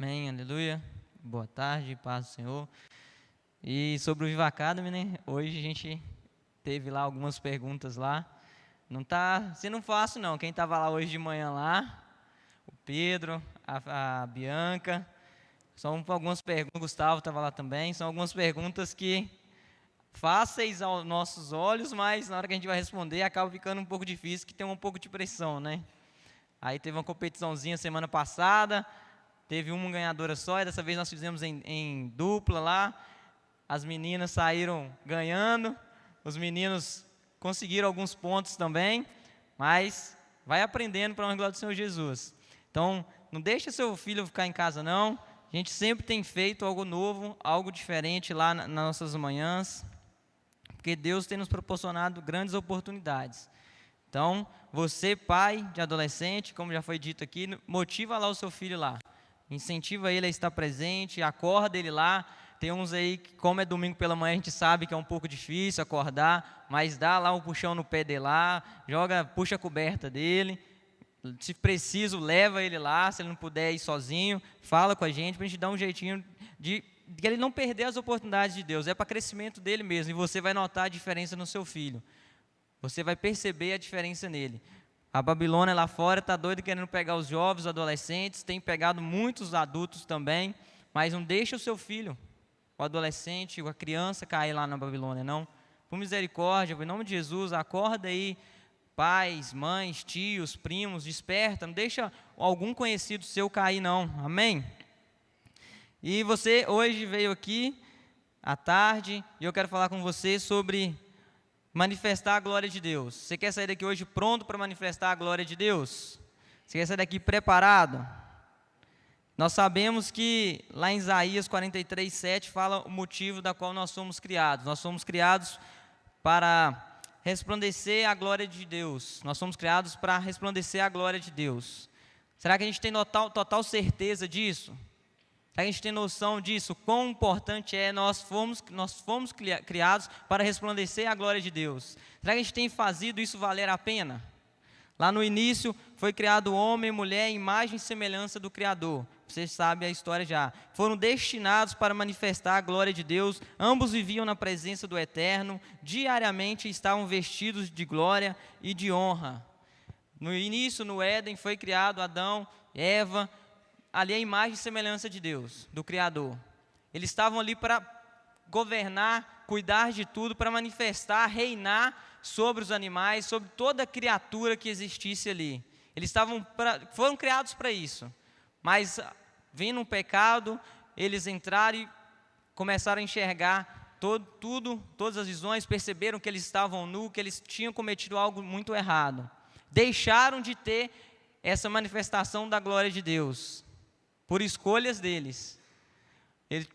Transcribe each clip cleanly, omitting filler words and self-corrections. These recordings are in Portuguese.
Amém, aleluia. Boa tarde, paz do Senhor. E sobre o Viva Academy, né? Hoje a gente teve lá algumas perguntas lá. Não tá sendo fácil não. Quem estava lá hoje de manhã lá, o Pedro, a Bianca, são algumas perguntas, o Gustavo estava lá também, são algumas perguntas que fáceis aos nossos olhos, mas na hora que a gente vai responder acaba ficando um pouco difícil, que tem um pouco de pressão, né? Aí teve uma competiçãozinha semana passada, teve uma ganhadora só, e dessa vez nós fizemos em dupla lá. As meninas saíram ganhando, os meninos conseguiram alguns pontos também, mas vai aprendendo para a glória do Senhor Jesus. Então, não deixa seu filho ficar em casa não, a gente sempre tem feito algo novo, algo diferente lá nas nossas manhãs, porque Deus tem nos proporcionado grandes oportunidades. Então, você pai de adolescente, como já foi dito aqui, motiva lá o seu filho lá. Incentiva ele a estar presente, acorda ele lá. Tem uns aí que, como é domingo pela manhã, a gente sabe que é um pouco difícil acordar, mas dá lá um puxão no pé dele lá, puxa a coberta dele. Se preciso, leva ele lá, se ele não puder ir sozinho, fala com a gente, para a gente dar um jeitinho de ele não perder as oportunidades de Deus. É para crescimento dele mesmo, e você vai notar a diferença no seu filho. Você vai perceber a diferença nele. A Babilônia lá fora está doida querendo pegar os jovens, os adolescentes, tem pegado muitos adultos também, mas não deixa o seu filho, o adolescente, a criança cair lá na Babilônia, não. Por misericórdia, em nome de Jesus, acorda aí, pais, mães, tios, primos, desperta, não deixa algum conhecido seu cair não, amém? E você hoje veio aqui, à tarde, e eu quero falar com você sobre manifestar a glória de Deus. Você quer sair daqui hoje pronto para manifestar a glória de Deus? Você quer sair daqui preparado? Nós sabemos que lá em Isaías 43:7 fala o motivo da qual nós somos criados. Nós somos criados para resplandecer a glória de Deus. Nós somos criados para resplandecer a glória de Deus. Será que a gente tem total certeza disso? A gente tem noção disso, quão importante é nós fomos criados para resplandecer a glória de Deus. Será que a gente tem fazido isso valer a pena? Lá no início foi criado homem e mulher, imagem e semelhança do Criador. Você sabe a história já. Foram destinados para manifestar a glória de Deus. Ambos viviam na presença do Eterno. Diariamente estavam vestidos de glória e de honra. No início, no Éden, foi criado Adão, Eva. Ali é a imagem e semelhança de Deus, do Criador. Eles estavam ali para governar, cuidar de tudo, para manifestar, reinar sobre os animais, sobre toda criatura que existisse ali. Eles foram criados para isso. Mas, vindo um pecado, eles entraram e começaram a enxergar todas as visões, perceberam que eles estavam nus, que eles tinham cometido algo muito errado. Deixaram de ter essa manifestação da glória de Deus. Por escolhas deles. Eles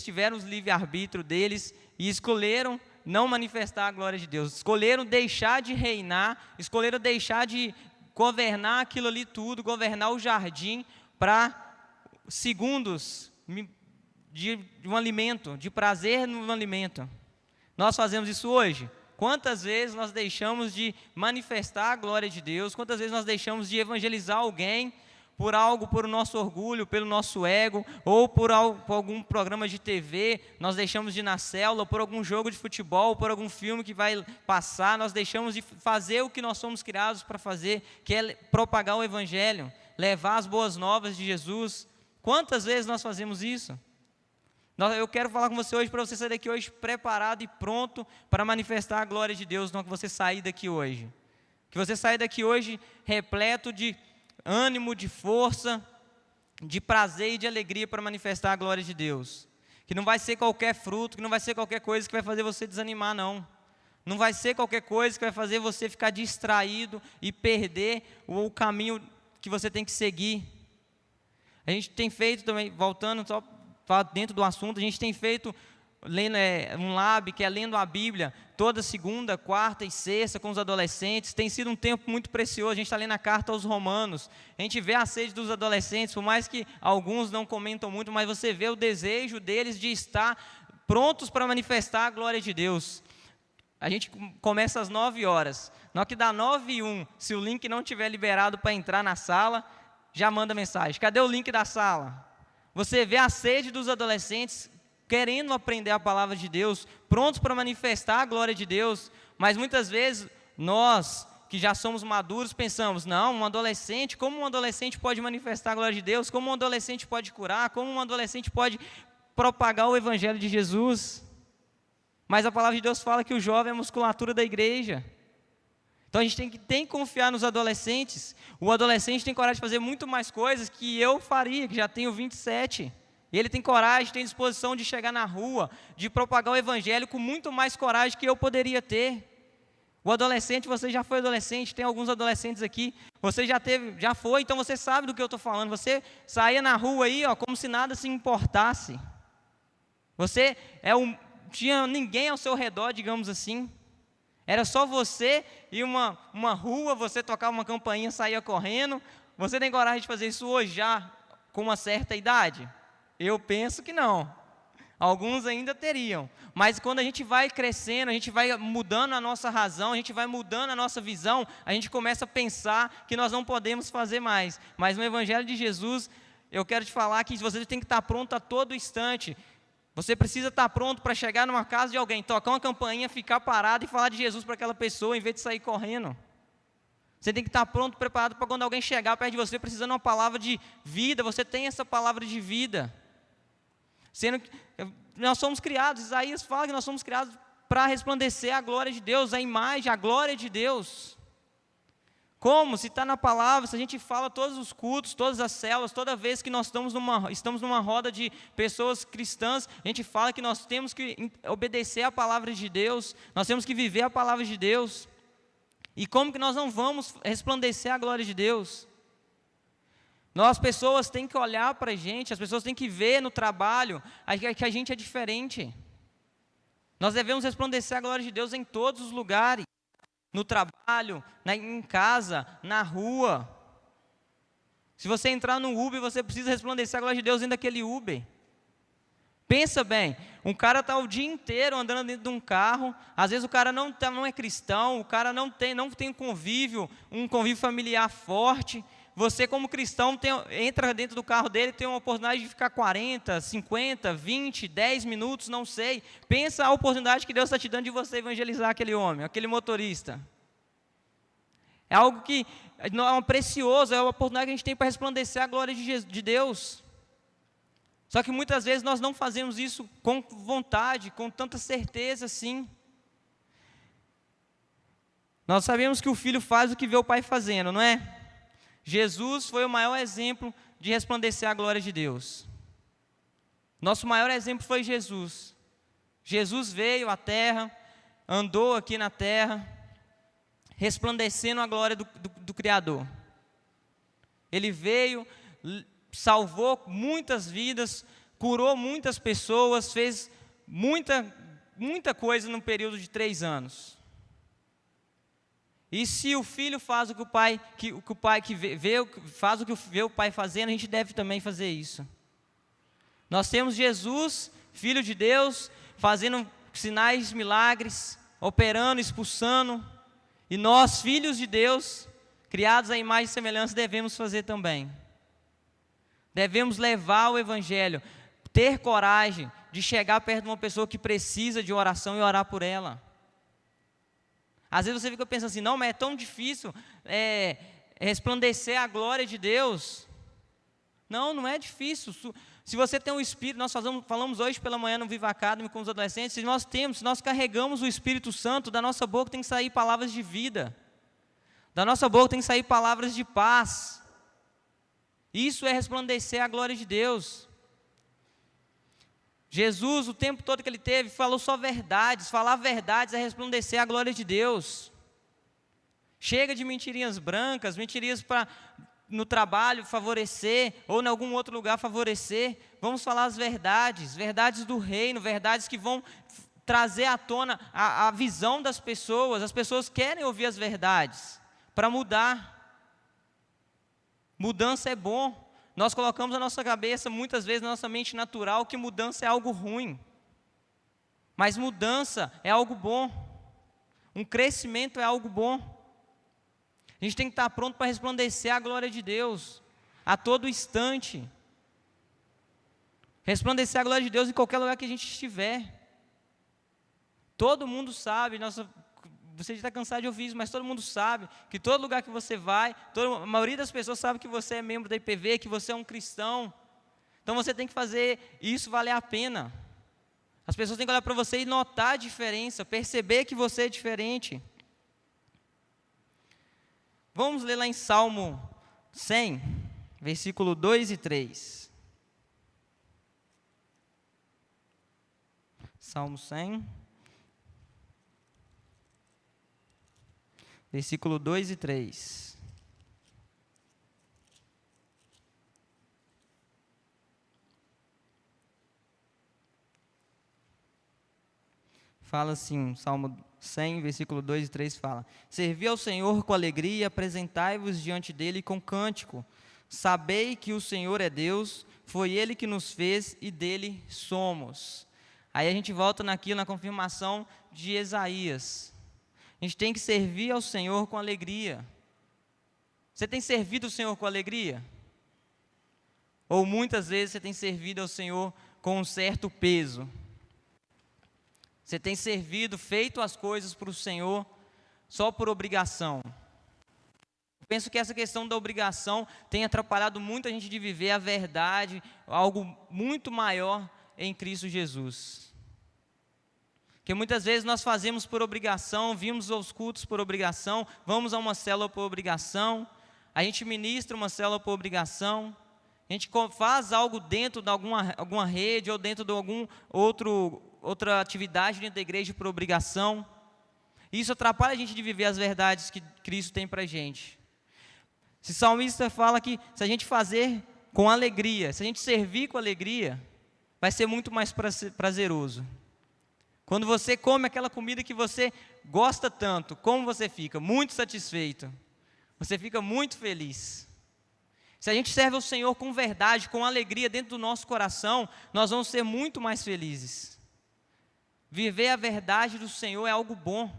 tiveram o livre-arbítrio deles e escolheram não manifestar a glória de Deus. Escolheram deixar de reinar, escolheram deixar de governar aquilo ali tudo, governar o jardim para segundos de um alimento, de prazer no alimento. Nós fazemos isso hoje? Quantas vezes nós deixamos de manifestar a glória de Deus? Quantas vezes nós deixamos de evangelizar alguém por o nosso orgulho, pelo nosso ego, ou por algum programa de TV, nós deixamos de ir na célula, por algum jogo de futebol, por algum filme que vai passar, nós deixamos de fazer o que nós somos criados para fazer, que é propagar o Evangelho, levar as boas novas de Jesus. Quantas vezes nós fazemos isso? Eu quero falar com você hoje, para você sair daqui hoje preparado e pronto para manifestar a glória de Deus, não que você sair daqui hoje. Que você saia daqui hoje repleto de ânimo, de força, de prazer e de alegria para manifestar a glória de Deus. Que não vai ser qualquer fruto, que não vai ser qualquer coisa que vai fazer você desanimar, não. Não vai ser qualquer coisa que vai fazer você ficar distraído e perder o caminho que você tem que seguir. A gente tem feito também, voltando só dentro do assunto, a gente tem feito um lab, que é lendo a Bíblia, toda segunda, quarta e sexta com os adolescentes. Tem sido um tempo muito precioso. A gente está lendo a carta aos Romanos, a gente vê a sede dos adolescentes, por mais que alguns não comentam muito, mas você vê o desejo deles de estar prontos para manifestar a glória de Deus. A gente começa às 9 horas, na hora que dá 9:01, se o link não estiver liberado para entrar na sala, já manda mensagem. Cadê o link da sala? Você vê a sede dos adolescentes querendo aprender a palavra de Deus, prontos para manifestar a glória de Deus, mas muitas vezes nós, que já somos maduros, pensamos, não, como um adolescente pode manifestar a glória de Deus, como um adolescente pode curar, como um adolescente pode propagar o evangelho de Jesus? Mas a palavra de Deus fala que o jovem é a musculatura da igreja. Então a gente tem que confiar nos adolescentes. O adolescente tem coragem de fazer muito mais coisas que eu faria, que já tenho 27. E ele tem coragem, tem disposição de chegar na rua, de propagar o evangelho com muito mais coragem que eu poderia ter. O adolescente, você já foi adolescente, tem alguns adolescentes aqui, você já foi, então você sabe do que eu estou falando. Você saía na rua aí, como se nada se importasse. Você tinha ninguém ao seu redor, digamos assim. Era só você e uma rua, você tocava uma campainha, saía correndo. Você tem coragem de fazer isso hoje já com uma certa idade? Eu penso que não. Alguns ainda teriam. Mas quando a gente vai crescendo, a gente vai mudando a nossa razão, a gente vai mudando a nossa visão, a gente começa a pensar que nós não podemos fazer mais. Mas no Evangelho de Jesus, eu quero te falar que você tem que estar pronto a todo instante. Você precisa estar pronto para chegar numa casa de alguém, tocar uma campainha, ficar parado e falar de Jesus para aquela pessoa, em vez de sair correndo. Você tem que estar pronto, preparado para quando alguém chegar perto de você, precisando de uma palavra de vida, você tem essa palavra de vida. Sendo que nós somos criados, Isaías fala que nós somos criados para resplandecer a glória de Deus, a imagem, a glória de Deus. Como? Se está na palavra, se a gente fala todos os cultos, todas as células, toda vez que nós estamos numa roda de pessoas cristãs, a gente fala que nós temos que obedecer a palavra de Deus, nós temos que viver a palavra de Deus. E como que nós não vamos resplandecer a glória de Deus? As pessoas têm que olhar para a gente, as pessoas têm que ver no trabalho que a gente é diferente. Nós devemos resplandecer a glória de Deus em todos os lugares. No trabalho, em casa, na rua. Se você entrar no Uber, você precisa resplandecer a glória de Deus dentro daquele Uber. Pensa bem, um cara está o dia inteiro andando dentro de um carro, às vezes o cara não é cristão, o cara não tem um convívio familiar forte. Você, como cristão, entra dentro do carro dele, tem uma oportunidade de ficar 40, 50, 20, 10 minutos, não sei. Pensa a oportunidade que Deus está te dando de você evangelizar aquele homem, aquele motorista. É algo que é precioso, é uma oportunidade que a gente tem para resplandecer a glória de Deus. Só que muitas vezes nós não fazemos isso com vontade, com tanta certeza assim. Nós sabemos que o filho faz o que vê o pai fazendo, não é? Jesus foi o maior exemplo de resplandecer a glória de Deus. Nosso maior exemplo foi Jesus. Jesus veio à terra, andou aqui na terra, resplandecendo a glória do Criador. Ele veio, salvou muitas vidas, curou muitas pessoas, fez muita coisa num período de 3 anos. E se o filho faz o que o pai faz o que vê o pai fazendo, a gente deve também fazer isso. Nós temos Jesus, Filho de Deus, fazendo sinais, milagres, operando, expulsando. E nós, filhos de Deus, criados à imagem e semelhança, devemos fazer também. Devemos levar o Evangelho, ter coragem de chegar perto de uma pessoa que precisa de oração e orar por ela. Às vezes você fica pensando assim, não, mas é tão difícil resplandecer a glória de Deus. Não é difícil. Se você tem um Espírito, nós falamos hoje pela manhã no Viva Academy com os adolescentes, se nós carregamos o Espírito Santo, da nossa boca tem que sair palavras de vida. Da nossa boca tem que sair palavras de paz. Isso é resplandecer a glória de Deus. Jesus, o tempo todo que ele teve, falou só verdades. Falar verdades é resplandecer a glória de Deus. Chega de mentirinhas brancas, mentirinhas para no trabalho favorecer, ou em algum outro lugar favorecer. Vamos falar as verdades, verdades do reino, verdades que vão trazer à tona a visão das pessoas. As pessoas querem ouvir as verdades para mudar. Mudança é bom. Nós colocamos na nossa cabeça, muitas vezes, na nossa mente natural, que mudança é algo ruim. Mas mudança é algo bom. Um crescimento é algo bom. A gente tem que estar pronto para resplandecer a glória de Deus. a todo instante. Resplandecer a glória de Deus em qualquer lugar que a gente estiver. Todo mundo sabe, você já está cansado de ouvir isso, mas todo mundo sabe que todo lugar que você vai, a maioria das pessoas sabe que você é membro da IPV, que você é um cristão. Então você tem que fazer isso valer a pena. As pessoas têm que olhar para você e notar a diferença, perceber que você é diferente. Vamos ler lá em Salmo 100, versículo 2 e 3. Salmo 100, versículo 2 e 3. Fala assim, Salmo 100, versículo 2 e 3 fala: Servi ao Senhor com alegria, apresentai-vos diante dele com cântico. Sabei que o Senhor é Deus, foi Ele que nos fez e dele somos. Aí a gente volta na confirmação de Isaías. A gente tem que servir ao Senhor com alegria. Você tem servido ao Senhor com alegria? Ou muitas vezes você tem servido ao Senhor com um certo peso? Você tem servido, feito as coisas para o Senhor só por obrigação? Eu penso que essa questão da obrigação tem atrapalhado muito a gente de viver a verdade, algo muito maior em Cristo Jesus. Porque muitas vezes nós fazemos por obrigação, vimos aos cultos por obrigação, vamos a uma célula por obrigação, a gente ministra uma célula por obrigação, a gente faz algo dentro de alguma rede ou dentro de algum outra atividade dentro da igreja por obrigação. Isso atrapalha a gente de viver as verdades que Cristo tem para a gente. Se o salmista fala que se a gente fazer com alegria, se a gente servir com alegria, vai ser muito mais prazeroso. Quando você come aquela comida que você gosta tanto, como você fica? Muito satisfeito. Você fica muito feliz. Se a gente serve ao Senhor com verdade, com alegria dentro do nosso coração, nós vamos ser muito mais felizes. Viver a verdade do Senhor é algo bom.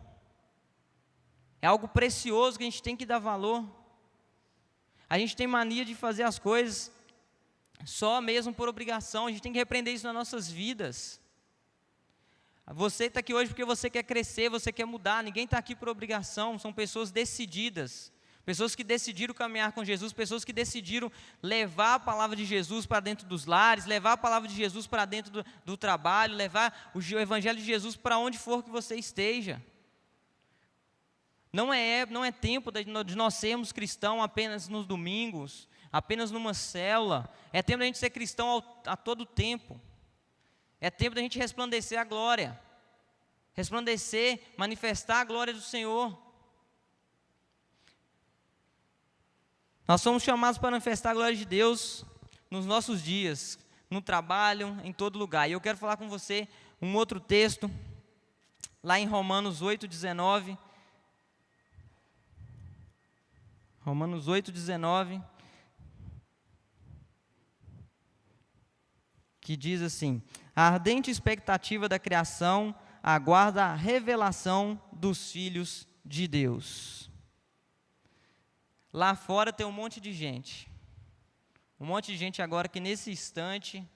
É algo precioso que a gente tem que dar valor. A gente tem mania de fazer as coisas só mesmo por obrigação. A gente tem que repreender isso nas nossas vidas. Você está aqui hoje porque você quer crescer, você quer mudar. Ninguém está aqui por obrigação. São pessoas decididas. Pessoas que decidiram caminhar com Jesus, pessoas que decidiram levar a palavra de Jesus para dentro dos lares, levar a palavra de Jesus para dentro do trabalho, levar o evangelho de Jesus para onde for que você esteja. Não é tempo de nós sermos cristãos apenas nos domingos, apenas numa célula. É tempo da gente ser cristão a todo tempo. É tempo da gente resplandecer a glória. Resplandecer, manifestar a glória do Senhor. Nós somos chamados para manifestar a glória de Deus nos nossos dias, no trabalho, em todo lugar. E eu quero falar com você um outro texto, lá em Romanos 8:19. Romanos 8:19, que diz assim: a ardente expectativa da criação aguarda a revelação dos filhos de Deus. Lá fora tem um monte de gente agora que nesse instante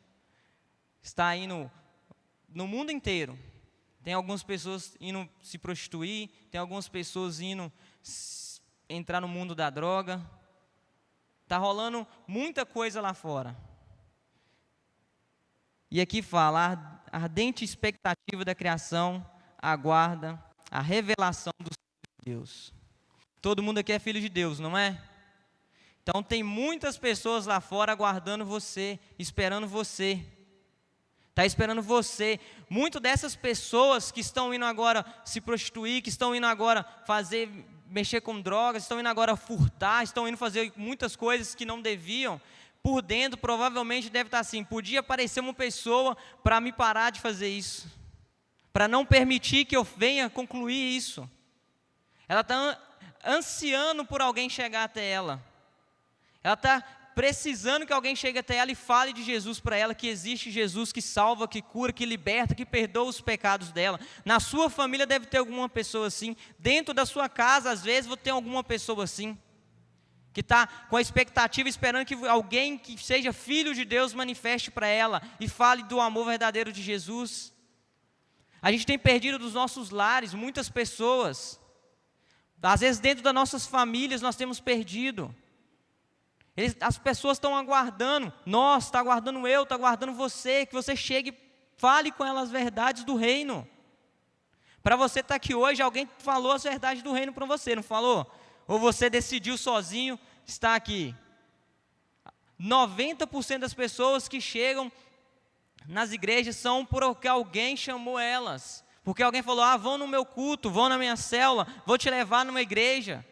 está indo no mundo inteiro. Tem algumas pessoas indo se prostituir, tem algumas pessoas indo entrar no mundo da droga. Está rolando muita coisa lá fora. E aqui fala, a ardente expectativa da criação aguarda a revelação dos filhos de Deus. Todo mundo aqui é filho de Deus, não é? Então tem muitas pessoas lá fora aguardando você, esperando você. Está esperando você. Muitas dessas pessoas que estão indo agora se prostituir, que estão indo agora mexer com drogas, estão indo agora furtar, estão indo fazer muitas coisas que não deviam, por dentro provavelmente deve estar assim: podia aparecer uma pessoa para me parar de fazer isso, para não permitir que eu venha concluir isso. Ela está ansiando por alguém chegar até ela. Ela está precisando que alguém chegue até ela e fale de Jesus para ela, que existe Jesus que salva, que cura, que liberta, que perdoa os pecados dela. Na sua família deve ter alguma pessoa assim. Dentro da sua casa, às vezes, tem alguma pessoa assim. que está com a expectativa, esperando que alguém que seja filho de Deus manifeste para ela e fale do amor verdadeiro de Jesus. A gente tem perdido dos nossos lares muitas pessoas. Às vezes dentro das nossas famílias nós temos perdido. As pessoas estão aguardando, está aguardando eu, está aguardando você, que você chegue e fale com elas as verdades do reino. Para você estar aqui hoje, alguém falou as verdades do reino para você, não falou? Ou você decidiu sozinho estar aqui? 90% das pessoas que chegam nas igrejas são porque alguém chamou elas. Porque alguém falou, vão no meu culto, vão na minha célula, vou te levar numa igreja.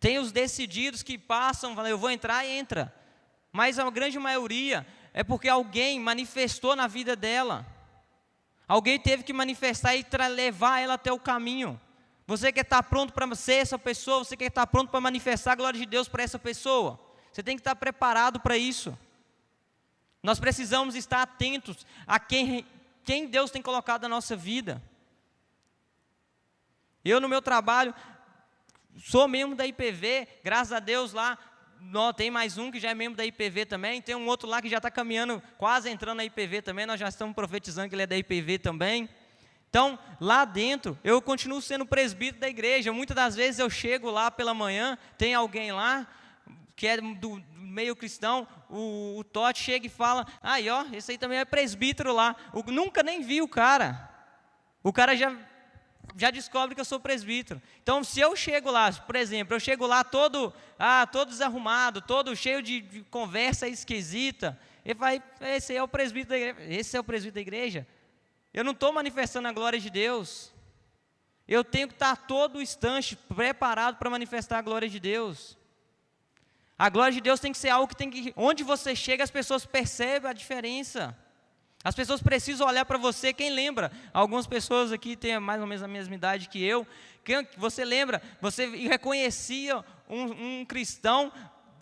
Tem os decididos que passam, falam, eu vou entrar e entra. Mas a grande maioria é porque alguém manifestou na vida dela. Alguém teve que manifestar e levar ela até o caminho. Você quer estar pronto para ser essa pessoa? Você quer estar pronto para manifestar a glória de Deus para essa pessoa? Você tem que estar preparado para isso. Nós precisamos estar atentos a quem Deus tem colocado na nossa vida. Eu no meu trabalho, sou membro da IPV, graças a Deus lá, tem mais um que já é membro da IPV também, tem um outro lá que já está caminhando, quase entrando na IPV também, nós já estamos profetizando que ele é da IPV também. Então, lá dentro, eu continuo sendo presbítero da igreja. Muitas das vezes eu chego lá pela manhã, tem alguém lá, que é do meio cristão, o Totti chega e fala, esse aí também é presbítero lá. Nunca nem vi o cara. O cara já descobre que eu sou presbítero. Então, se eu chego lá, por exemplo, eu chego lá todo desarrumado, todo cheio de conversa esquisita, ele vai, esse aí é o presbítero da igreja. Esse é o presbítero da igreja? Eu não estou manifestando a glória de Deus. Eu tenho que estar todo instante preparado para manifestar a glória de Deus. A glória de Deus tem que ser algo que onde você chega, as pessoas percebem a diferença. As pessoas precisam olhar para você. Quem lembra? Algumas pessoas aqui têm mais ou menos a mesma idade que eu. Você lembra? Você reconhecia um cristão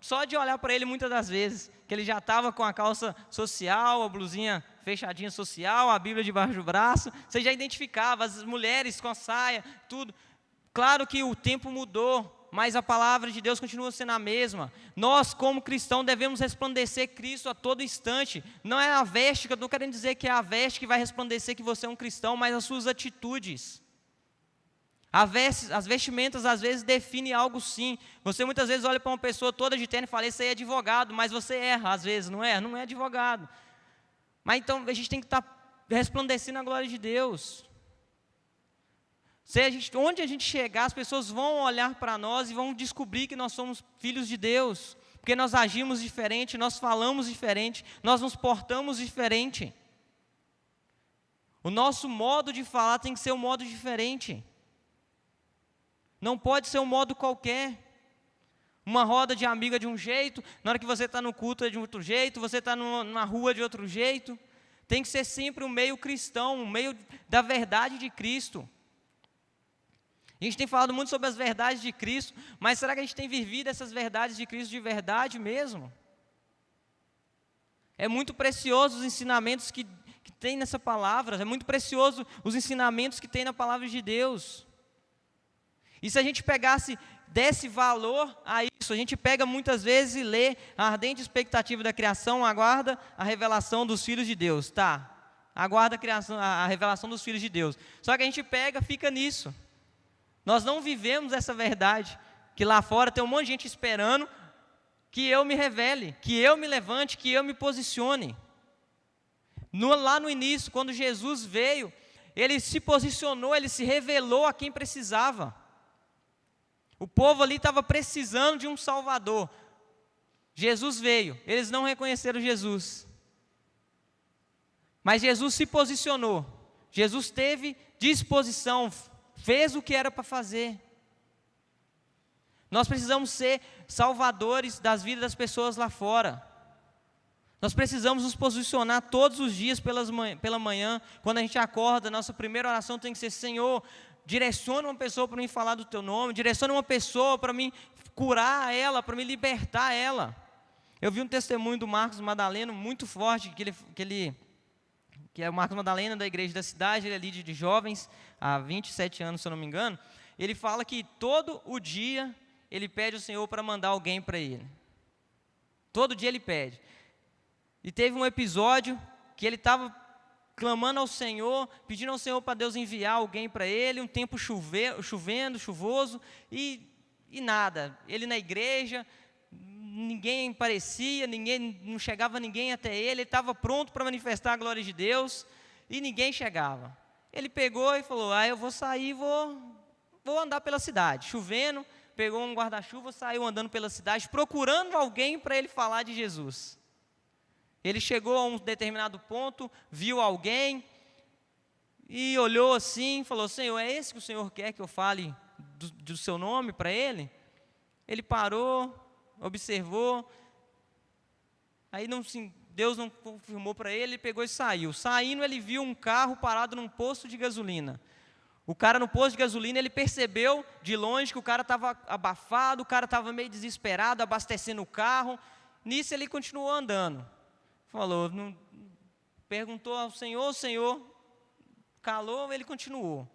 só de olhar para ele muitas das vezes. Que ele já estava com a calça social, a blusinha fechadinha social, a Bíblia debaixo do braço. Você já identificava as mulheres com a saia, tudo. Claro que o tempo mudou, mas a palavra de Deus continua sendo a mesma. Nós, como cristãos, devemos resplandecer Cristo a todo instante. Não é a veste, que eu não estou querendo dizer que é a veste que vai resplandecer que você é um cristão, mas as suas atitudes. As vestimentas, às vezes, definem algo sim. Você, muitas vezes, olha para uma pessoa toda de terno e fala, esse aí é advogado, mas você erra, às vezes, não é? Não é advogado. Mas, então, a gente tem que estar resplandecendo a glória de Deus. Onde a gente chegar, as pessoas vão olhar para nós e vão descobrir que nós somos filhos de Deus, porque nós agimos diferente, nós falamos diferente, nós nos portamos diferente. O nosso modo de falar tem que ser um modo diferente. Não pode ser um modo qualquer. Uma roda de amiga de um jeito, na hora que você está no culto é de outro jeito, você está na rua de outro jeito. Tem que ser sempre um meio cristão, um meio da verdade de Cristo. A gente tem falado muito sobre as verdades de Cristo, mas será que a gente tem vivido essas verdades de Cristo de verdade mesmo? É muito precioso os ensinamentos que tem nessa palavra, é muito precioso os ensinamentos que tem na palavra de Deus. E se a gente desse valor a isso, a gente pega muitas vezes e lê a ardente expectativa da criação, aguarda a revelação dos filhos de Deus, tá? Aguarda a revelação dos filhos de Deus. Só que a gente fica nisso. Nós não vivemos essa verdade, que lá fora tem um monte de gente esperando que eu me revele, que eu me levante, que eu me posicione. Lá no início, quando Jesus veio, ele se posicionou, ele se revelou a quem precisava. O povo ali estava precisando de um Salvador. Jesus veio, eles não reconheceram Jesus. Mas Jesus se posicionou, Jesus teve disposição, fez o que era para fazer. Nós precisamos ser salvadores das vidas das pessoas lá fora. Nós precisamos nos posicionar todos os dias pela manhã, quando a gente acorda, nossa primeira oração tem que ser, Senhor, direciona uma pessoa para mim falar do Teu nome, direciona uma pessoa para mim curar ela, para me libertar ela. Eu vi um testemunho do Marcos Madaleno muito forte, que é o Marcos Madalena da igreja da cidade, ele é líder de jovens, há 27 anos, se eu não me engano. Ele fala que todo o dia ele pede ao Senhor para mandar alguém para ele. Todo dia ele pede. E teve um episódio que ele estava clamando ao Senhor, pedindo ao Senhor para Deus enviar alguém para ele, um tempo chovendo, chuvoso, e nada. Ele na igreja, ninguém aparecia, não chegava ninguém até ele estava pronto para manifestar a glória de Deus, e ninguém chegava. Ele pegou e falou, eu vou sair, vou andar pela cidade. Chovendo, pegou um guarda-chuva, saiu andando pela cidade, procurando alguém para ele falar de Jesus. Ele chegou a um determinado ponto, viu alguém, e olhou assim, falou, Senhor, é esse que o Senhor quer que eu fale do seu nome para ele? Ele parou, observou, aí Deus não confirmou para ele, ele pegou e saiu. Saindo, ele viu um carro parado num posto de gasolina. O cara no posto de gasolina, ele percebeu de longe que o cara estava abafado, o cara estava meio desesperado, abastecendo o carro. Nisso ele continuou andando. Falou, perguntou ao Senhor, o Senhor calou, ele continuou.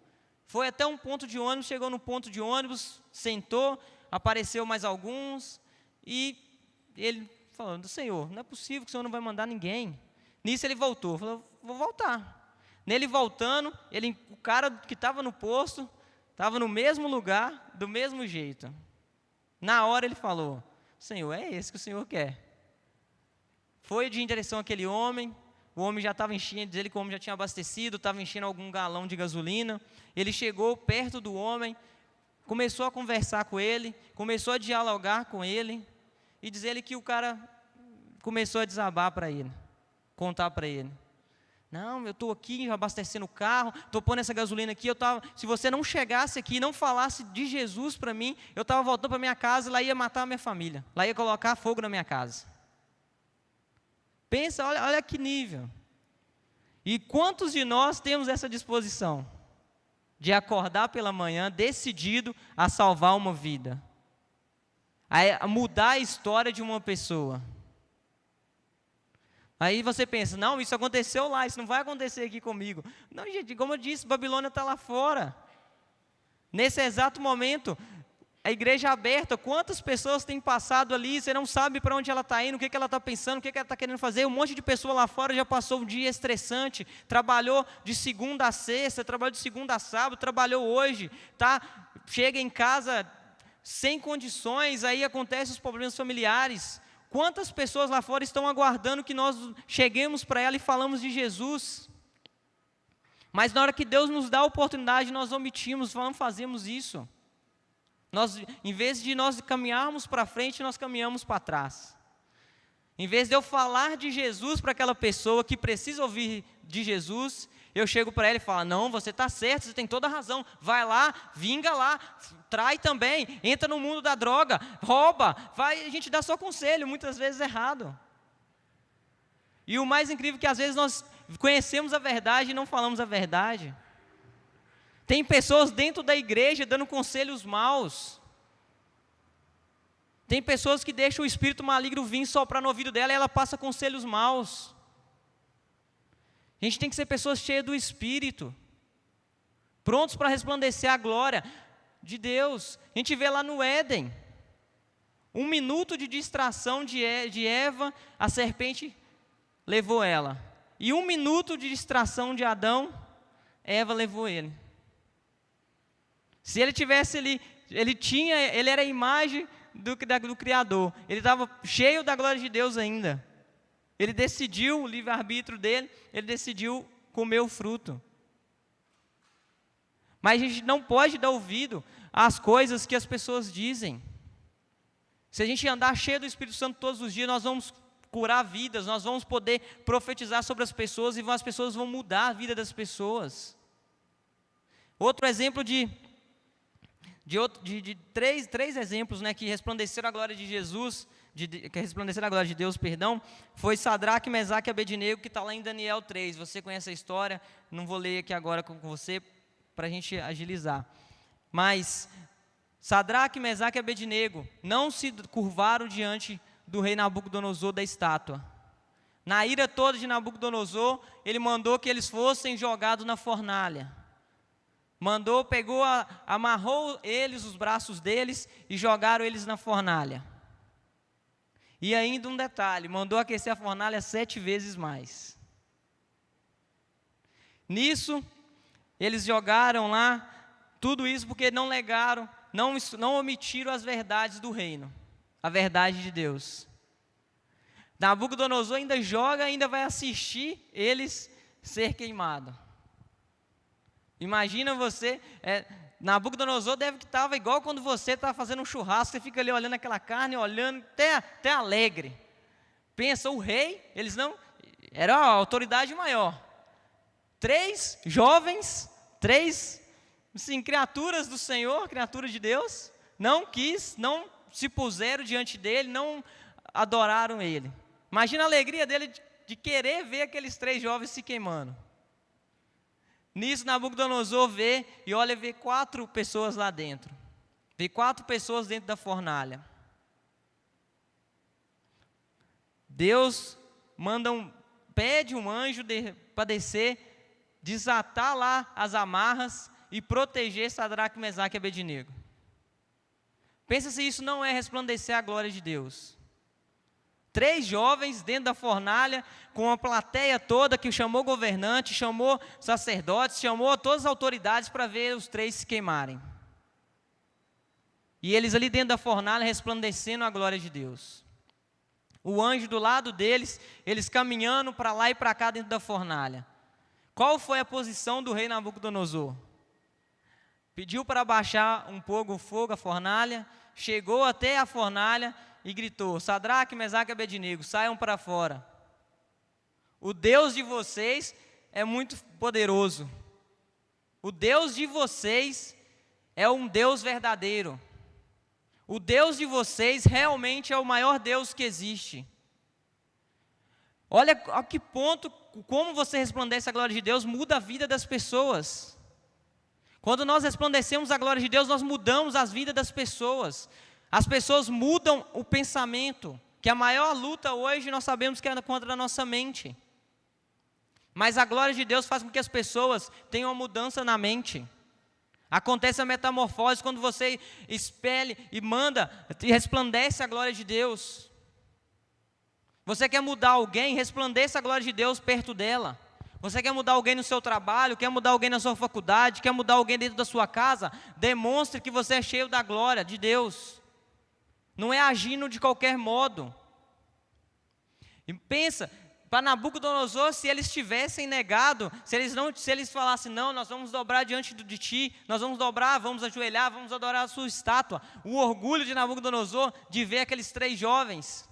Foi até um ponto de ônibus, chegou no ponto de ônibus, sentou, apareceu mais alguns, e ele falou, Senhor, não é possível que o Senhor não vai mandar ninguém. Nisso ele voltou, falou, vou voltar. Nele voltando, o cara que estava no posto, estava no mesmo lugar, do mesmo jeito. Na hora ele falou, Senhor, é esse que o Senhor quer. Foi em direção àquele homem, o homem já estava enchendo, diz ele que o homem já tinha abastecido, estava enchendo algum galão de gasolina. Ele chegou perto do homem, começou a conversar com ele, começou a dialogar com ele, e diz ele que o cara começou a desabar para ele, contar para ele. Não, eu estou aqui abastecendo o carro, estou pondo essa gasolina aqui, se você não chegasse aqui e não falasse de Jesus para mim, eu estava voltando para minha casa, lá ia matar a minha família, lá ia colocar fogo na minha casa. Pensa, olha que nível. E quantos de nós temos essa disposição de acordar pela manhã decidido a salvar uma vida, a mudar a história de uma pessoa? Aí você pensa, não, isso aconteceu lá, isso não vai acontecer aqui comigo. Não, gente, como eu disse, Babilônia está lá fora. Nesse exato momento, a igreja aberta, quantas pessoas têm passado ali, você não sabe para onde ela está indo, o que ela está pensando, o que ela está querendo fazer. Um monte de pessoa lá fora já passou um dia estressante, trabalhou de segunda a sexta, trabalhou de segunda a sábado, trabalhou hoje, chega em casa sem condições, aí acontecem os problemas familiares. Quantas pessoas lá fora estão aguardando que nós cheguemos para ela e falamos de Jesus? Mas na hora que Deus nos dá a oportunidade, nós omitimos, não fazemos isso. Em vez de nós caminharmos para frente, nós caminhamos para trás. Em vez de eu falar de Jesus para aquela pessoa que precisa ouvir de Jesus, eu chego para ela e falo, não, você está certo, você tem toda a razão, vai lá, vinga lá, trai também, entra no mundo da droga, rouba, a gente dá só conselho, muitas vezes errado. E o mais incrível é que às vezes nós conhecemos a verdade e não falamos a verdade. Tem pessoas dentro da igreja dando conselhos maus. Tem pessoas que deixam o espírito maligno vir soprar no ouvido dela e ela passa conselhos maus. A gente tem que ser pessoas cheias do Espírito, prontos para resplandecer a glória de Deus. A gente vê lá no Éden, 1 minuto de distração de Eva, a serpente levou ela. E 1 minuto de distração de Adão, Eva levou ele. Se ele tivesse ali, ele era a imagem do Criador, ele estava cheio da glória de Deus ainda. Ele decidiu, o livre-arbítrio dele, ele decidiu comer o fruto. Mas a gente não pode dar ouvido às coisas que as pessoas dizem. Se a gente andar cheio do Espírito Santo todos os dias, nós vamos curar vidas, nós vamos poder profetizar sobre as pessoas e as pessoas vão mudar a vida das pessoas. Outro exemplo de três exemplos, né, que resplandeceram a glória de Jesus, que resplandeceram a glória de Deus, foi Sadraque, Mesaque e Abednego, que está lá em Daniel 3. Você conhece a história, não vou ler aqui agora com você, para a gente agilizar. Mas Sadraque, Mesaque e Abednego não se curvaram diante do rei Nabucodonosor da estátua. Na ira toda de Nabucodonosor, ele mandou que eles fossem jogados na fornalha. pegou, amarrou eles, os braços deles, e jogaram eles na fornalha. E ainda um detalhe, mandou aquecer a fornalha 7 vezes mais. Nisso, eles jogaram lá, tudo isso porque não negaram, não omitiram as verdades do reino, a verdade de Deus. Nabucodonosor ainda joga, ainda vai assistir eles ser queimados. Imagina você, Nabucodonosor deve que estava igual quando você está fazendo um churrasco, você fica ali olhando aquela carne, olhando, até alegre. Pensa, o rei, eles não, era a autoridade maior. 3 jovens, 3, sim, criaturas do Senhor, criaturas de Deus, não se puseram diante dele, não adoraram ele. Imagina a alegria dele de querer ver aqueles 3 jovens se queimando. Nisso, Nabucodonosor vê 4 pessoas lá dentro. Vê 4 pessoas dentro da fornalha. Deus pede um anjo para descer, desatar lá as amarras e proteger Sadraque, Mesaque e Abednego. Pensa se isso não é resplandecer a glória de Deus. 3 jovens dentro da fornalha, com uma plateia toda que chamou governante, chamou sacerdotes, chamou todas as autoridades para ver os 3 se queimarem. E eles ali dentro da fornalha resplandecendo a glória de Deus. O anjo do lado deles, eles caminhando para lá e para cá dentro da fornalha. Qual foi a posição do rei Nabucodonosor? Pediu para baixar um pouco o fogo, a fornalha, chegou até a fornalha e gritou: Sadraque, Mesaque e Abednego, saiam para fora. O Deus de vocês é muito poderoso. O Deus de vocês é um Deus verdadeiro. O Deus de vocês realmente é o maior Deus que existe. Olha a que ponto, como você resplandece a glória de Deus, muda a vida das pessoas. Quando nós resplandecemos a glória de Deus, nós mudamos as vidas das pessoas. As pessoas mudam o pensamento, que a maior luta hoje nós sabemos que é contra a nossa mente. Mas a glória de Deus faz com que as pessoas tenham uma mudança na mente. Acontece a metamorfose quando você espelha e manda e resplandece a glória de Deus. Você quer mudar alguém, resplandeça a glória de Deus perto dela. Você quer mudar alguém no seu trabalho, quer mudar alguém na sua faculdade, quer mudar alguém dentro da sua casa, demonstre que você é cheio da glória de Deus. Não é agindo de qualquer modo. E pensa, para Nabucodonosor, se eles tivessem negado, se eles falassem, não, nós vamos dobrar diante de ti, nós vamos dobrar, vamos ajoelhar, vamos adorar a sua estátua. O orgulho de Nabucodonosor de ver aqueles 3 jovens,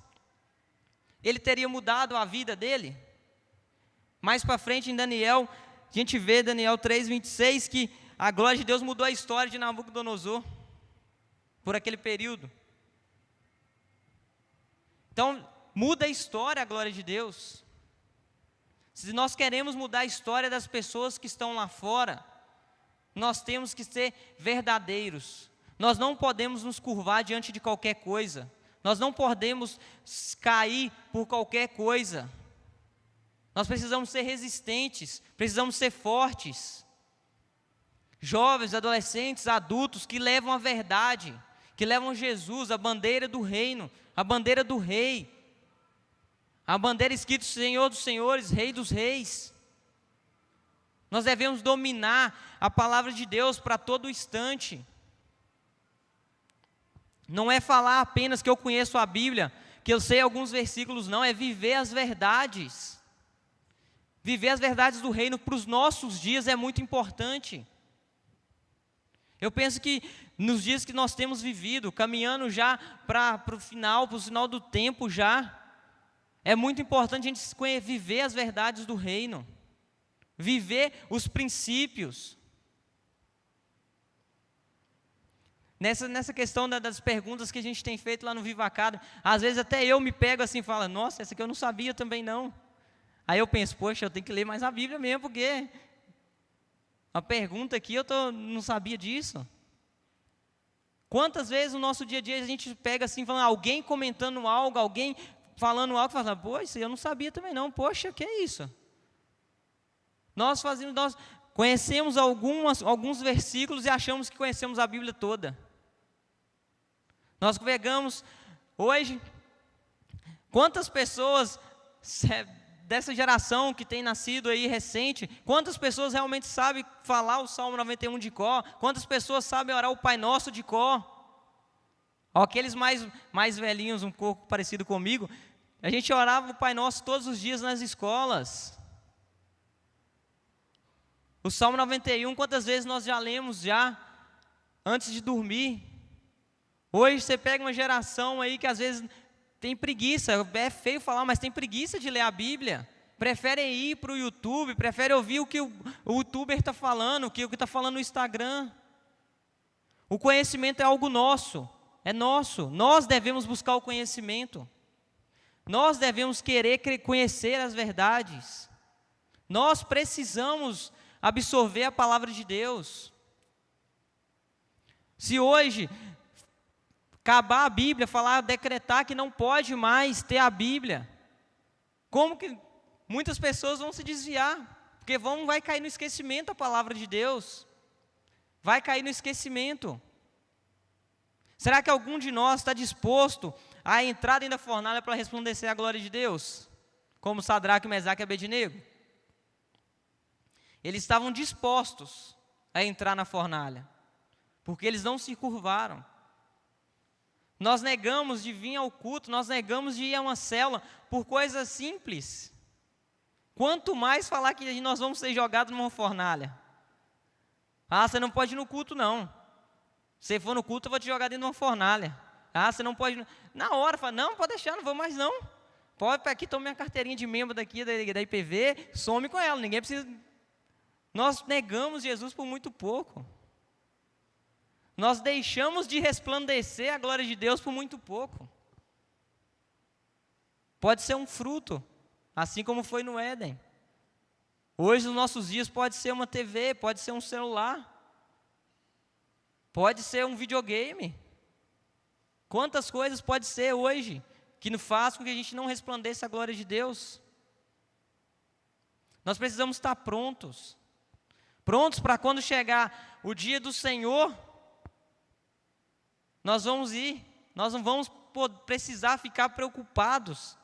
ele teria mudado a vida dele. Mais para frente em Daniel, a gente vê Daniel 3:26, que a glória de Deus mudou a história de Nabucodonosor, por aquele período. Então, muda a história a glória de Deus. Se nós queremos mudar a história das pessoas que estão lá fora, nós temos que ser verdadeiros. Nós não podemos nos curvar diante de qualquer coisa. Nós não podemos cair por qualquer coisa. Nós precisamos ser resistentes, precisamos ser fortes. Jovens, adolescentes, adultos que levam a verdade, que levam Jesus, a bandeira do reino, a bandeira do rei, a bandeira escrita Senhor dos senhores, Rei dos reis. Nós devemos dominar a palavra de Deus para todo instante. Não é falar apenas que eu conheço a Bíblia, que eu sei alguns versículos, não, é viver as verdades. Viver as verdades do reino para os nossos dias é muito importante. Eu penso que nos dias que nós temos vivido, caminhando já para o final do tempo já, é muito importante a gente viver as verdades do reino, viver os princípios. Nessa questão das perguntas que a gente tem feito lá no Viva Academy, às vezes até eu me pego assim e falo, nossa, essa aqui eu não sabia também não. Aí eu penso, poxa, eu tenho que ler mais a Bíblia mesmo, porque a pergunta aqui eu não sabia disso. Quantas vezes no nosso dia a dia a gente pega assim, falando, alguém comentando algo, alguém falando algo, fala, pô, isso eu não sabia também não, poxa, que é isso? Conhecemos alguns versículos e achamos que conhecemos a Bíblia toda. Nós pegamos hoje, quantas pessoas dessa geração que tem nascido aí recente, quantas pessoas realmente sabem falar o Salmo 91 de cor? Quantas pessoas sabem orar o Pai Nosso de cor? Aqueles mais velhinhos, um pouco parecido comigo, a gente orava o Pai Nosso todos os dias nas escolas. O Salmo 91, quantas vezes nós já lemos antes de dormir? Hoje você pega uma geração aí que às vezes tem preguiça, é feio falar, mas tem preguiça de ler a Bíblia. Preferem ir para o YouTube, preferem ouvir o que o YouTuber está falando, o que está falando no Instagram. O conhecimento é algo nosso, é nosso. Nós devemos buscar o conhecimento. Nós devemos querer conhecer as verdades. Nós precisamos absorver a palavra de Deus. Se hoje acabar a Bíblia, decretar que não pode mais ter a Bíblia, como que muitas pessoas vão se desviar? Porque vai cair no esquecimento a palavra de Deus. Vai cair no esquecimento. Será que algum de nós está disposto a entrar dentro da fornalha para resplandecer a glória de Deus? Como Sadraque, Mesaque e Abednego? Eles estavam dispostos a entrar na fornalha, porque eles não se curvaram. Nós negamos de vir ao culto, nós negamos de ir a uma célula por coisas simples. Quanto mais falar que nós vamos ser jogados numa fornalha. Você não pode ir no culto não. Se for no culto eu vou te jogar dentro de uma fornalha. Você não pode... Na hora, fala, não, pode deixar, não vou mais não. Pode, aqui, toma minha carteirinha de membro daqui da IPV, some com ela, ninguém precisa... Nós negamos Jesus por muito pouco. Nós deixamos de resplandecer a glória de Deus por muito pouco. Pode ser um fruto, assim como foi no Éden. Hoje, nos nossos dias, pode ser uma TV, pode ser um celular, pode ser um videogame. Quantas coisas pode ser hoje que nos faz com que a gente não resplandeça a glória de Deus? Nós precisamos estar prontos para quando chegar o dia do Senhor, nós vamos ir, nós não vamos precisar ficar preocupados.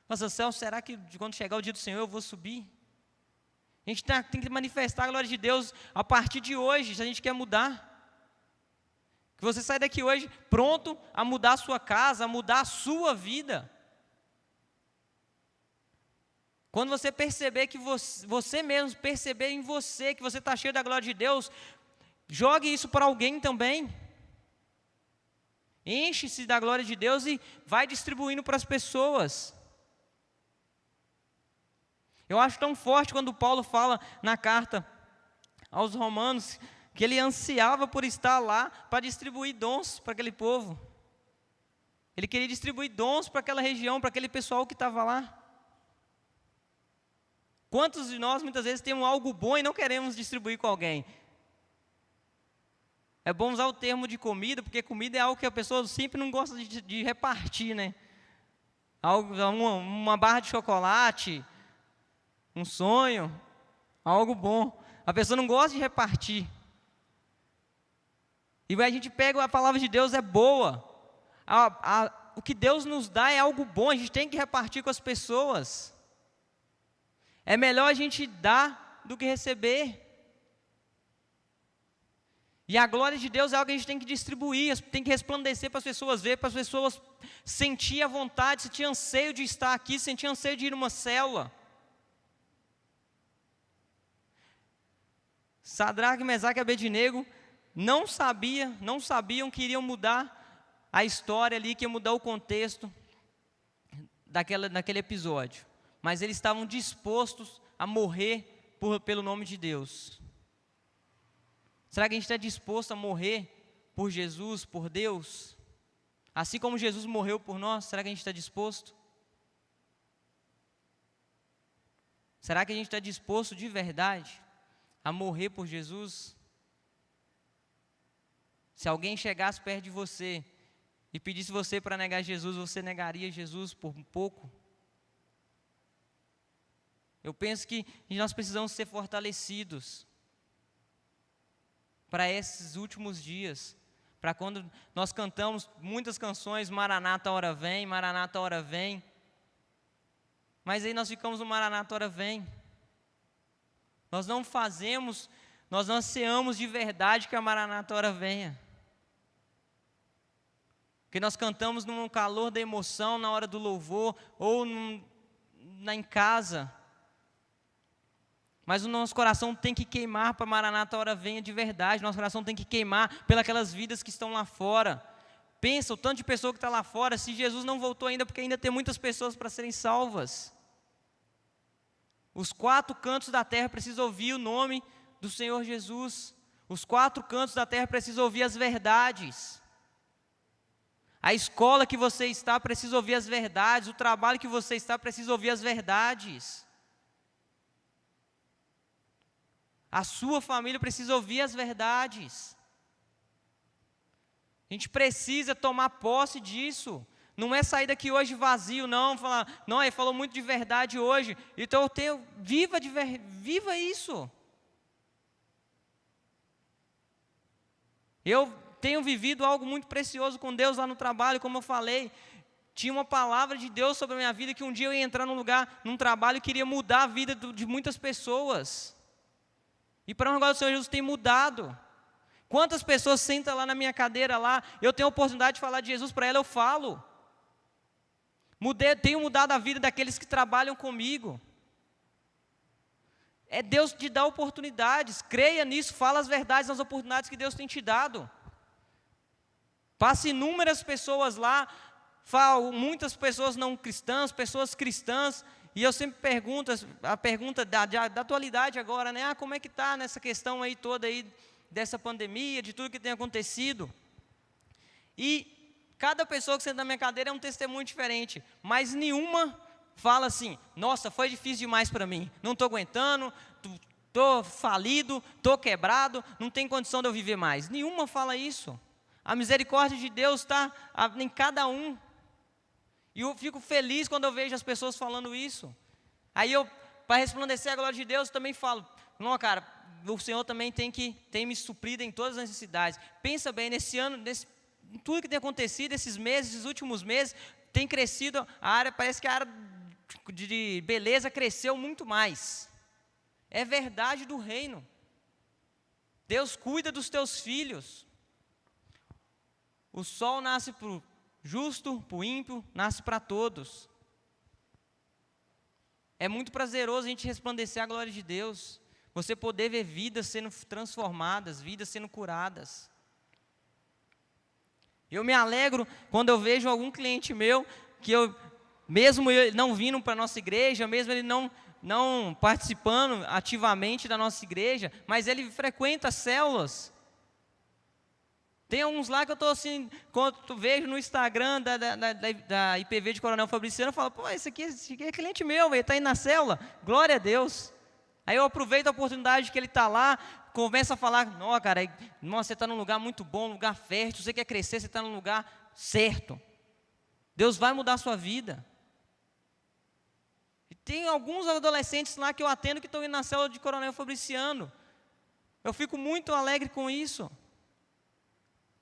Nossa, céu, será que quando chegar o dia do Senhor eu vou subir? A gente tem que manifestar a glória de Deus a partir de hoje, se a gente quer mudar. Que você saia daqui hoje pronto a mudar a sua casa, a mudar a sua vida. Quando você perceber que você mesmo, perceber em você que você está cheio da glória de Deus, jogue isso para alguém também. Enche-se da glória de Deus e vai distribuindo para as pessoas. Eu acho tão forte quando Paulo fala na carta aos Romanos, que ele ansiava por estar lá para distribuir dons para aquele povo. Ele queria distribuir dons para aquela região, para aquele pessoal que estava lá. Quantos de nós muitas vezes temos algo bom e não queremos distribuir com alguém? É bom usar o termo de comida, porque comida é algo que a pessoa sempre não gosta de repartir, né? Uma barra de chocolate, um sonho, algo bom. A pessoa não gosta de repartir. E a gente pega a palavra de Deus, é boa. O que Deus nos dá é algo bom, a gente tem que repartir com as pessoas. É melhor a gente dar do que receber. E a glória de Deus é algo que a gente tem que distribuir, tem que resplandecer para as pessoas ver, para as pessoas sentir a vontade, sentir anseio de estar aqui, sentir anseio de ir numa célula. Sadraque, Mesaque e Abednego não sabiam que iriam mudar a história ali, que ia mudar o contexto daquele episódio. Mas eles estavam dispostos a morrer pelo nome de Deus. Será que a gente está disposto a morrer por Jesus, por Deus? Assim como Jesus morreu por nós, será que a gente está disposto? Será que a gente está disposto de verdade a morrer por Jesus? Se alguém chegasse perto de você e pedisse você para negar Jesus, você negaria Jesus por um pouco? Eu penso que nós precisamos ser fortalecidos. para esses últimos dias, para quando nós cantamos muitas canções, Maranata, hora vem, Maranata, hora vem, mas aí nós ficamos no Maranata, hora vem. Nós não fazemos, nós não ansiamos de verdade que a Maranata, hora venha. Porque nós cantamos num calor da emoção, na hora do louvor, ou em casa. Mas o nosso coração tem que queimar para a Maranata, hora venha de verdade. Nosso coração tem que queimar pelas vidas que estão lá fora. Pensa, o tanto de pessoa que está lá fora, se Jesus não voltou ainda, porque ainda tem muitas pessoas para serem salvas. Os 4 cantos da terra precisam ouvir o nome do Senhor Jesus. Os 4 cantos da terra precisam ouvir as verdades. A escola que você está precisa ouvir as verdades. O trabalho que você está precisa ouvir as verdades. A sua família precisa ouvir as verdades. A gente precisa tomar posse disso. Não é sair daqui hoje vazio, não. Falar, não, ele falou muito de verdade hoje. Então viva isso. Eu tenho vivido algo muito precioso com Deus lá no trabalho, como eu falei. Tinha uma palavra de Deus sobre a minha vida, que um dia eu ia entrar num trabalho e queria mudar a vida de muitas pessoas. E para o negócio do Senhor Jesus tem mudado. Quantas pessoas sentam lá na minha cadeira lá, eu tenho a oportunidade de falar de Jesus para ela, eu falo. Tenho mudado a vida daqueles que trabalham comigo. É Deus te dá oportunidades, creia nisso, fala as verdades nas oportunidades que Deus tem te dado. Passe inúmeras pessoas lá, muitas pessoas não cristãs, pessoas cristãs, e eu sempre pergunto, a pergunta da atualidade agora, né? Como é que está nessa questão aí toda aí, dessa pandemia, de tudo que tem acontecido. E cada pessoa que senta na minha cadeira é um testemunho diferente, mas nenhuma fala assim, nossa, foi difícil demais para mim, não estou aguentando, estou falido, estou quebrado, não tem condição de eu viver mais. Nenhuma fala isso. A misericórdia de Deus está em cada um. E eu fico feliz quando eu vejo as pessoas falando isso. Aí para resplandecer a glória de Deus, também falo, não, cara, o Senhor também tem me suprido em todas as necessidades. Pensa bem, nesse ano, tudo que tem acontecido, esses últimos meses, tem crescido a área, parece que a área de beleza cresceu muito mais. É verdade do reino. Deus cuida dos teus filhos. O sol nasce para o justo, para o ímpio, nasce para todos. É muito prazeroso a gente resplandecer a glória de Deus. Você poder ver vidas sendo transformadas, vidas sendo curadas. Eu me alegro quando eu vejo algum cliente meu, mesmo ele não vindo para a nossa igreja, mesmo ele não participando ativamente da nossa igreja, mas ele frequenta células. Tem uns lá que eu estou assim, quando eu vejo no Instagram da IPV de Coronel Fabriciano, eu falo, pô, esse aqui é cliente meu, ele está aí na célula, glória a Deus. Aí eu aproveito a oportunidade que ele está lá, começa a falar, não, cara, você está num lugar muito bom, lugar fértil, você quer crescer, você está num lugar certo. Deus vai mudar a sua vida. E tem alguns adolescentes lá que eu atendo que estão indo na célula de Coronel Fabriciano. Eu fico muito alegre com isso.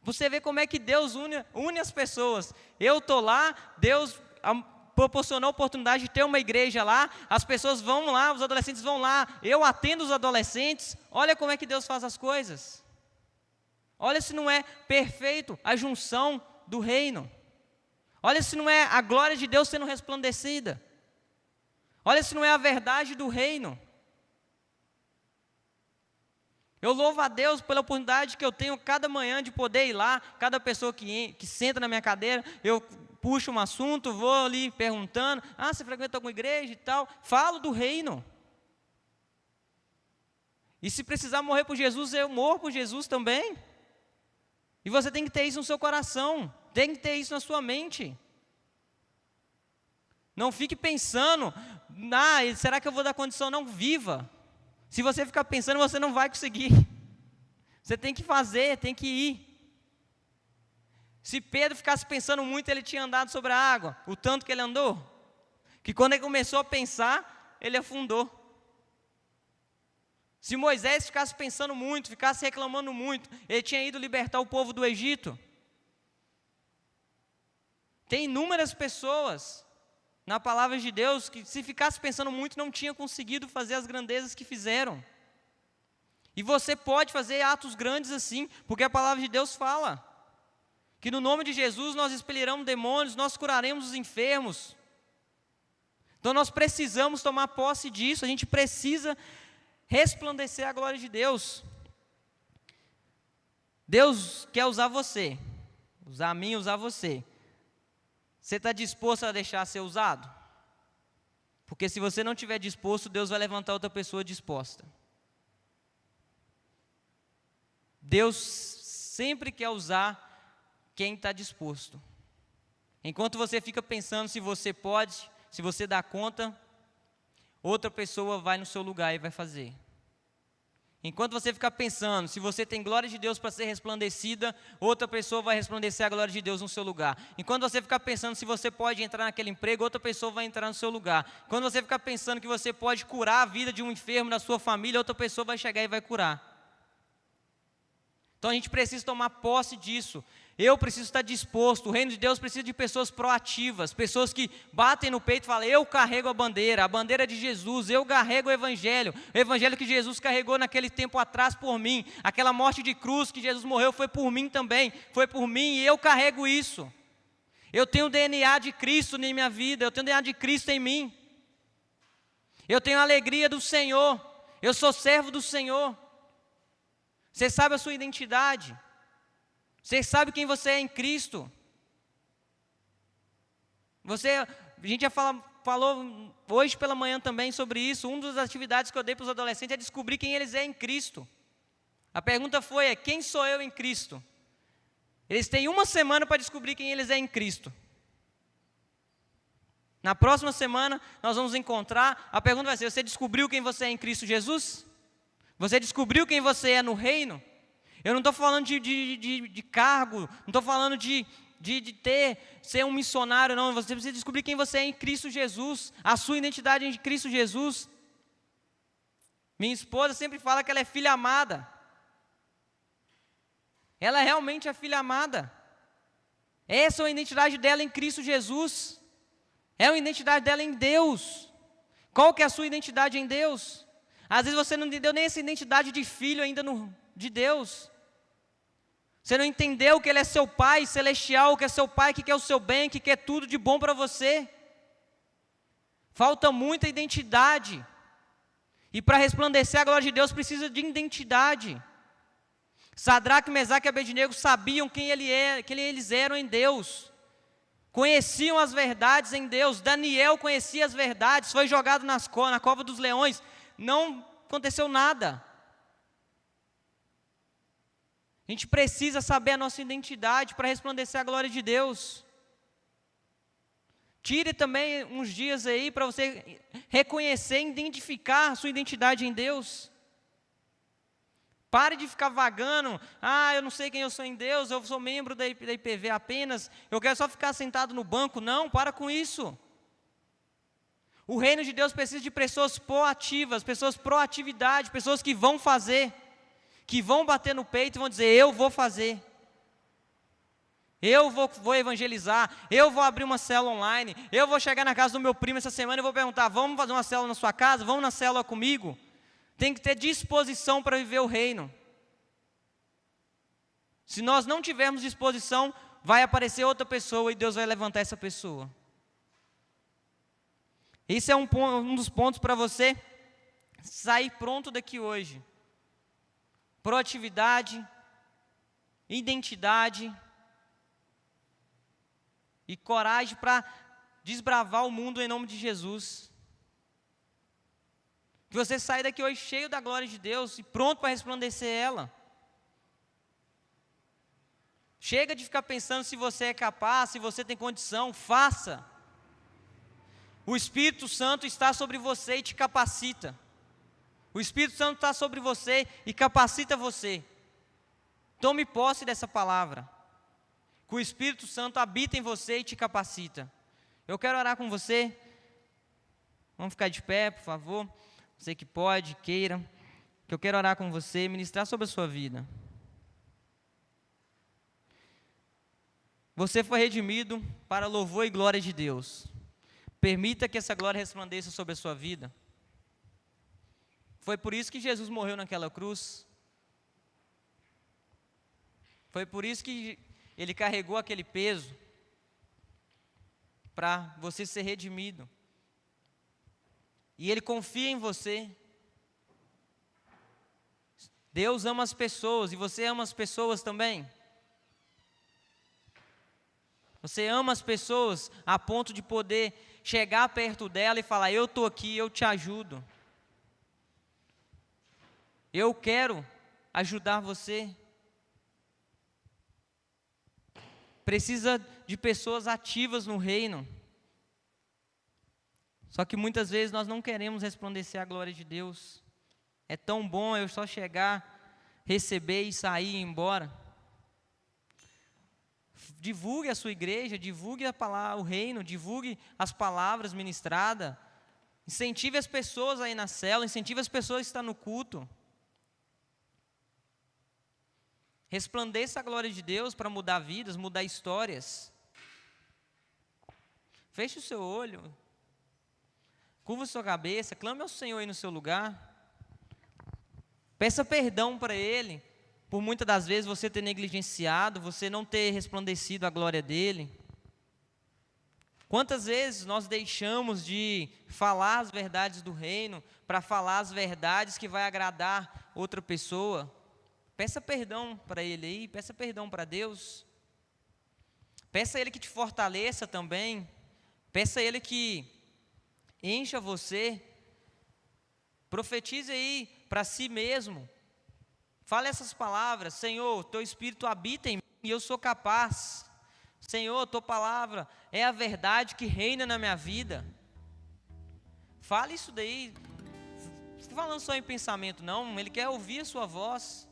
Você vê como é que Deus une as pessoas. Eu estou lá, Deus proporcionou a oportunidade de ter uma igreja lá, as pessoas vão lá, os adolescentes vão lá, eu atendo os adolescentes. Olha como é que Deus faz as coisas. Olha se não é perfeito a junção do reino. Olha se não é a glória de Deus sendo resplandecida. Olha se não é a verdade do reino. Eu louvo a Deus pela oportunidade que eu tenho cada manhã de poder ir lá, cada pessoa que senta na minha cadeira, eu puxo um assunto, vou ali perguntando, você frequenta alguma igreja e tal, falo do reino. E se precisar morrer por Jesus, eu morro por Jesus também. E você tem que ter isso no seu coração, tem que ter isso na sua mente. Não fique pensando, será que eu vou dar condição? Não, viva. Se você ficar pensando, você não vai conseguir. Você tem que fazer, tem que ir. Se Pedro ficasse pensando muito, ele tinha andado sobre a água, o tanto que ele andou, que quando ele começou a pensar, ele afundou. Se Moisés ficasse pensando muito, ficasse reclamando muito, ele tinha ido libertar o povo do Egito. Tem inúmeras pessoas na palavra de Deus que, se ficasse pensando muito, não tinha conseguido fazer as grandezas que fizeram. E você pode fazer atos grandes assim, porque a palavra de Deus fala que no nome de Jesus nós expeliremos demônios, nós curaremos os enfermos. Então nós precisamos tomar posse disso, a gente precisa resplandecer a glória de Deus. Deus quer usar você, usar a mim, usar você. Você está disposto a deixar ser usado? Porque se você não estiver disposto, Deus vai levantar outra pessoa disposta. Deus sempre quer usar quem está disposto. Enquanto você fica pensando se você pode, se você dá conta, outra pessoa vai no seu lugar e vai fazer. Enquanto você ficar pensando se você tem glória de Deus para ser resplandecida, outra pessoa vai resplandecer a glória de Deus no seu lugar. Enquanto você ficar pensando se você pode entrar naquele emprego, outra pessoa vai entrar no seu lugar. Quando você ficar pensando que você pode curar a vida de um enfermo da sua família, outra pessoa vai chegar e vai curar. Então a gente precisa tomar posse disso. Eu preciso estar disposto. O reino de Deus precisa de pessoas proativas, pessoas que batem no peito e falam: eu carrego a bandeira de Jesus, eu carrego o evangelho que Jesus carregou naquele tempo atrás por mim, aquela morte de cruz que Jesus morreu foi por mim também, foi por mim e eu carrego isso. Eu tenho o DNA de Cristo na minha vida, eu tenho o DNA de Cristo em mim, eu tenho a alegria do Senhor, eu sou servo do Senhor. Você sabe a sua identidade? Você sabe quem você é em Cristo? A gente já falou hoje pela manhã também sobre isso. Uma das atividades que eu dei para os adolescentes é descobrir quem eles é em Cristo. A pergunta foi: quem sou eu em Cristo? Eles têm uma semana para descobrir quem eles é em Cristo. Na próxima semana nós vamos encontrar. A pergunta vai ser: você descobriu quem você é em Cristo Jesus? Você descobriu quem você é no reino? Eu não estou falando de cargo, não estou falando de ser um missionário, não. Você precisa descobrir quem você é em Cristo Jesus, a sua identidade em Cristo Jesus. Minha esposa sempre fala que ela é filha amada. Ela realmente é filha amada. Essa é a identidade dela em Cristo Jesus. É a identidade dela em Deus. Qual que é a sua identidade em Deus? Às vezes você não entendeu nem essa identidade de filho ainda de Deus. Você não entendeu que Ele é seu Pai celestial, que é seu Pai que quer o seu bem, que quer tudo de bom para você. Falta muita identidade. E para resplandecer a glória de Deus precisa de identidade. Sadraque, Mesaque e Abednego sabiam quem eles eram em Deus. Conheciam as verdades em Deus. Daniel conhecia as verdades, foi jogado na cova dos leões. Não aconteceu nada. A gente precisa saber a nossa identidade para resplandecer a glória de Deus. Tire também uns dias aí para você reconhecer e identificar a sua identidade em Deus. Pare de ficar vagando: eu não sei quem eu sou em Deus, eu sou membro da IPV apenas, eu quero só ficar sentado no banco. Não, para com isso. O reino de Deus precisa de pessoas proativas, pessoas proatividade, pessoas que vão fazer, que vão bater no peito e vão dizer: eu vou fazer, eu vou evangelizar, eu vou abrir uma célula online, eu vou chegar na casa do meu primo essa semana e vou perguntar: vamos fazer uma célula na sua casa? Vamos na célula comigo? Tem que ter disposição para viver o reino. Se nós não tivermos disposição, vai aparecer outra pessoa e Deus vai levantar essa pessoa. Esse é um dos pontos para você sair pronto daqui hoje. Proatividade, identidade e coragem para desbravar o mundo em nome de Jesus. Que você saia daqui hoje cheio da glória de Deus e pronto para resplandecer ela. Chega de ficar pensando se você é capaz, se você tem condição. Faça. O Espírito Santo está sobre você e te capacita. O Espírito Santo está sobre você e capacita você. Tome posse dessa palavra. Que o Espírito Santo habita em você e te capacita. Eu quero orar com você. Vamos ficar de pé, por favor. Você que pode, queira. que eu quero orar com você e ministrar sobre a sua vida. Você foi redimido para louvor e glória de Deus. Permita que essa glória resplandeça sobre a sua vida. Foi por isso que Jesus morreu naquela cruz. Foi por isso que Ele carregou aquele peso, para você ser redimido. E Ele confia em você. Deus ama as pessoas, e você ama as pessoas também. Você ama as pessoas a ponto de poder chegar perto dela e falar: eu estou aqui, eu te ajudo. Eu quero ajudar você. Precisa de pessoas ativas no reino. Só que muitas vezes nós não queremos resplandecer a glória de Deus. É tão bom eu só chegar, receber e sair e ir embora. Divulgue a sua igreja, divulgue a palavra, o reino, divulgue as palavras ministradas. Incentive as pessoas a ir na célula, incentive as pessoas a estar no culto. Resplandeça a glória de Deus para mudar vidas, mudar histórias. Feche o seu olho, curva a sua cabeça, clame ao Senhor aí no seu lugar. Peça perdão para Ele, por muitas das vezes você ter negligenciado, você não ter resplandecido a glória dEle. Quantas vezes nós deixamos de falar as verdades do reino, para falar as verdades que vai agradar outra pessoa? Peça perdão para Ele aí, peça perdão para Deus. Peça a Ele que te fortaleça também. Peça a Ele que encha você. Profetize aí para si mesmo. Fale essas palavras: Senhor, Teu Espírito habita em mim e eu sou capaz. Senhor, Tua palavra é a verdade que reina na minha vida. Fale isso daí. Não estou falando só em pensamento, não. Ele quer ouvir a sua voz.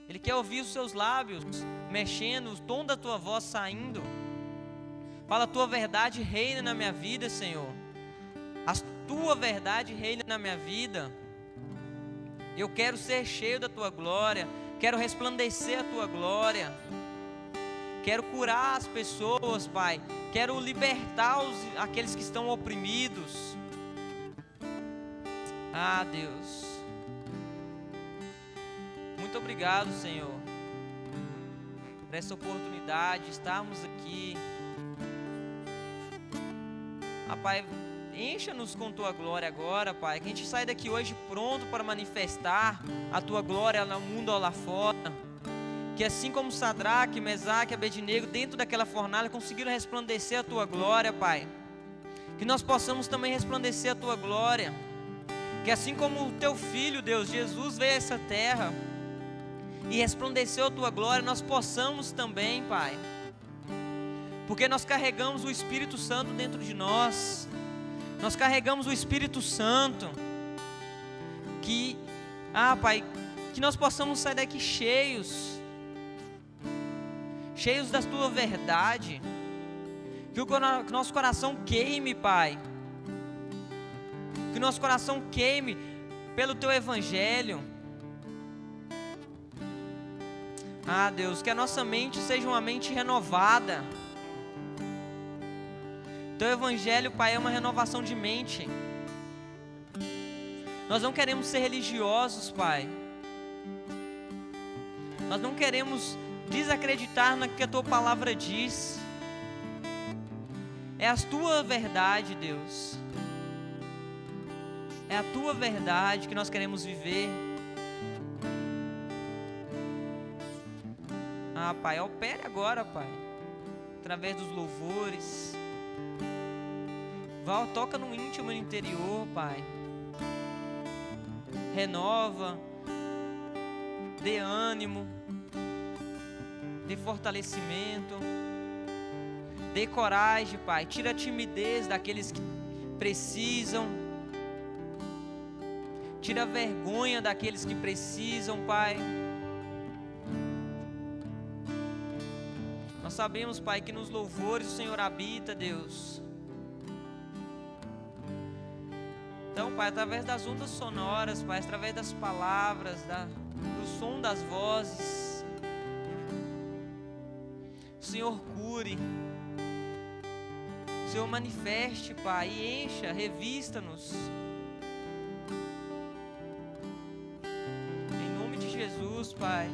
Ele quer ouvir os seus lábios mexendo, o tom da tua voz saindo. Fala: a tua verdade reina na minha vida, Senhor. A tua verdade reina na minha vida. Eu quero ser cheio da tua glória. Quero resplandecer a tua glória. Quero curar as pessoas, Pai. Quero libertar aqueles que estão oprimidos. Ah, Deus. Muito obrigado, Senhor, por essa oportunidade de estarmos aqui. Pai, encha-nos com Tua glória agora, Pai, que a gente saia daqui hoje pronto para manifestar a Tua glória no mundo lá fora. Que assim como Sadraque, Mesaque e Abednego, dentro daquela fornalha, conseguiram resplandecer a Tua glória, Pai, que nós possamos também resplandecer a Tua glória. Que assim como o Teu Filho, Deus, Jesus, veio a essa terra e resplandeceu a Tua glória, nós possamos também, Pai, porque nós carregamos o Espírito Santo dentro de nós. Nós carregamos o Espírito Santo. Pai, que nós possamos sair daqui cheios da Tua verdade. Que o nosso coração queime, Pai. Que o nosso coração queime pelo Teu Evangelho. Deus, que a nossa mente seja uma mente renovada. Teu Evangelho, Pai, é uma renovação de mente. Nós não queremos ser religiosos, Pai. Nós não queremos desacreditar no que a Tua palavra diz. É a Tua verdade, Deus. É a Tua verdade que nós queremos viver. Pai, opere agora, Pai, através dos louvores. Toca no íntimo, no interior, Pai. Renova, dê ânimo, dê fortalecimento, dê coragem, Pai. Tira a timidez daqueles que precisam. Tira a vergonha daqueles que precisam, Pai. Nós sabemos, Pai, que nos louvores o Senhor habita, Deus. Então, Pai, através das ondas sonoras, Pai, através das palavras, do som das vozes, o Senhor cure, o Senhor manifeste, Pai, e encha, revista-nos. Em nome de Jesus, Pai.